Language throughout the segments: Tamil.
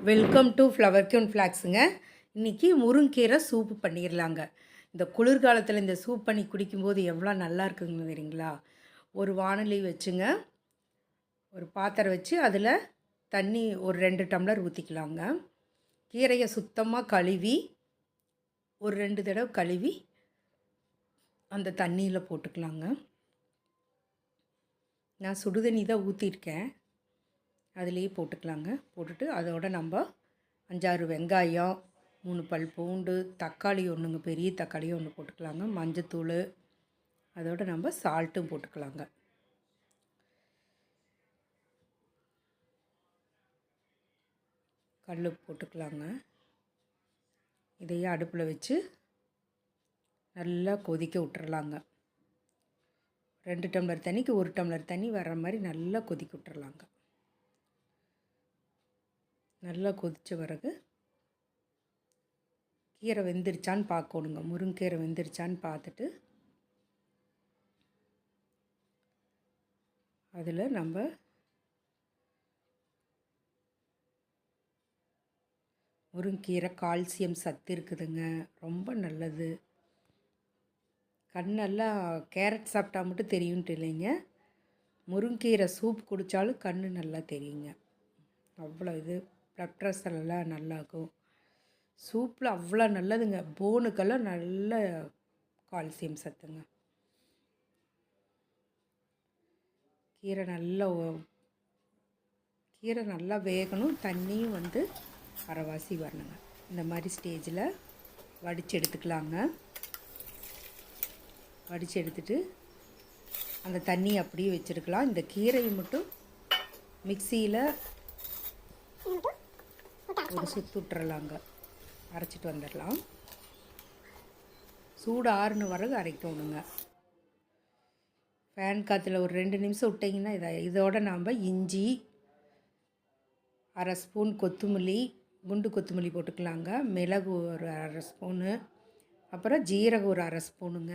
வெல்கம் டு ஃப்ளவர் கியூன் ஃப்ளாக்ஸுங்க. இன்றைக்கி முருங்கீரை சூப்பு பண்ணிடலாங்க. இந்த குளிர்காலத்தில் இந்த சூப் பண்ணி குடிக்கும்போது எவ்வளோ நல்லா இருக்குதுங்க தெரியுங்களா. ஒரு வாணலி வச்சுங்க, ஒரு பாத்திரம் வச்சு அதில் தண்ணி ஒரு 2 டம்ளர் ஊற்றிக்கலாங்க. கீரையை சுத்தமாக கழுவி ஒரு 2 தடவை கழுவி அந்த தண்ணியில் போட்டுக்கலாங்க. நான் சுடுதண்ணி தான் ஊற்றிருக்கேன், அதுலேயே போட்டுக்கலாங்க. போட்டுட்டு அதோட நம்ம 5-6 வெங்காயம், 3 பல் பூண்டு, தக்காளி ஒன்றுங்க, பெரிய தக்காளியும் ஒன்று போட்டுக்கலாங்க. மஞ்சத்தூள், அதோட நம்ம சால்ட்டும் போட்டுக்கலாங்க. கல் போட்டுக்கலாங்க. இதையே அடுப்பில் வச்சு நல்லா கொதிக்க விட்டுறலாங்க. 2 டம்ளர் தண்ணிக்கு 1 டம்ளர் தண்ணி வர்ற மாதிரி நல்லா கொதிக்க விட்டுறலாங்க. நல்லா கொதித்த பிறகு கீரை வெந்துருச்சான்னு பார்க்கணுங்க. முருங்கீரை வெந்துருச்சான்னு பார்த்துட்டு அதில் நம்ம முருங்கீரை கால்சியம் சத்து இருக்குதுங்க, ரொம்ப நல்லது. கண்ணெல்லாம் கேரட் சாப்பிட்டா மட்டும் தெரியும்ட்டு இல்லைங்க, முருங்கீரை சூப் குடித்தாலும் கண் நல்லா தெரியுங்க. அவ்வளோ இது ப்ளட் ப்ரெஷர் எல்லாம் நல்லாகும். சூப்பில் அவ்வளோ நல்லதுங்க. போனுக்கெல்லாம் நல்ல கால்சியம் சத்துங்க. கீரை நல்லா வேகணும். தண்ணியும் அரைவாசி வரணுங்க. இந்த மாதிரி ஸ்டேஜில் வடித்து எடுத்துக்கலாங்க. வடித்து எடுத்துட்டு அந்த தண்ணி அப்படியே வச்சுருக்கலாம். இந்த கீரையை மட்டும் மிக்சியில் ஒரு சுற்று விட்டுறலாங்க. அரைச்சிட்டு வந்துடலாம். சூடு ஆறுன பிறகு அரைக்கணுங்க. ஃபேன் காற்றுல ஒரு 2 நிமிஷம் விட்டிங்கன்னா இதோட நாம் இஞ்சி, 1/2 ஸ்பூன் கொத்தமல்லி, குண்டு கொத்தமல்லி போட்டுக்கலாங்க. மிளகு ஒரு 1/2 ஸ்பூனு, அப்புறம் ஜீரகம் ஒரு 1/2 ஸ்பூனுங்க,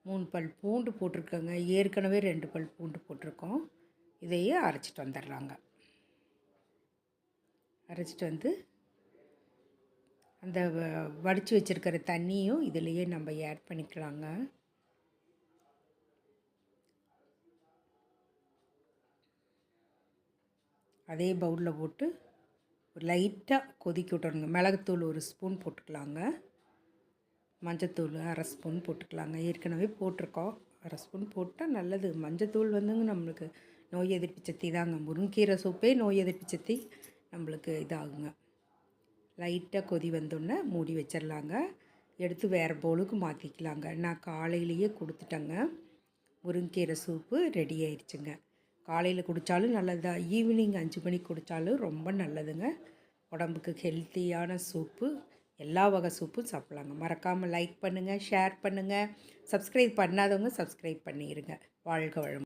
3 பல் பூண்டு போட்டிருக்கோங்க. ஏற்கனவே 2 பல் பூண்டு போட்டிருக்கோம். இதையே அரைச்சிட்டு வந்துடுறாங்க. அரைச்சிட்டு வந்து அந்த வடித்து வச்சுருக்கிற தண்ணியும் இதிலையே நம்ம ஆட் பண்ணிக்கலாங்க. அதே பவுலில் போட்டு லைட்டாக கொதிக்க விட்டுறணுங்க. மிளகுத்தூள் 1 ஸ்பூன் போட்டுக்கலாங்க. மஞ்சத்தூள் 1/2 ஸ்பூன் போட்டுக்கலாங்க. ஏற்கனவே போட்டிருக்கோம். 1/2 ஸ்பூன் போட்டால் நல்லது. மஞ்சத்தூள் நம்மளுக்கு நோய் எதிர்ப்பு சக்தி தாங்க. முருங்கீரை சூப்பே நோய் எதிர்ப்பு சக்தி நம்மளுக்கு இதாகுங்க. லைட்டாக கொதி வந்தோடனே மூடி வச்சிடலாங்க. எடுத்து வேறு பவுலுக்கு மாற்றிக்கலாங்க. நான் காலையிலேயே கொடுத்துட்டேங்க. முருங்கீரை சூப்பு ரெடி ஆயிடுச்சுங்க. காலையில் குடித்தாலும் நல்லது தான், ஈவினிங் 5 மணிக்கு குடித்தாலும் ரொம்ப நல்லதுங்க. உடம்புக்கு ஹெல்த்தியான சூப்பு. எல்லா வகை சூப்பும் சாப்பிட்லாங்க. மறக்காமல் லைக் பண்ணுங்கள், ஷேர் பண்ணுங்கள். சப்ஸ்கிரைப் பண்ணாதவங்க சப்ஸ்கிரைப் பண்ணிடுங்க. வாழ்க வளமுடன்.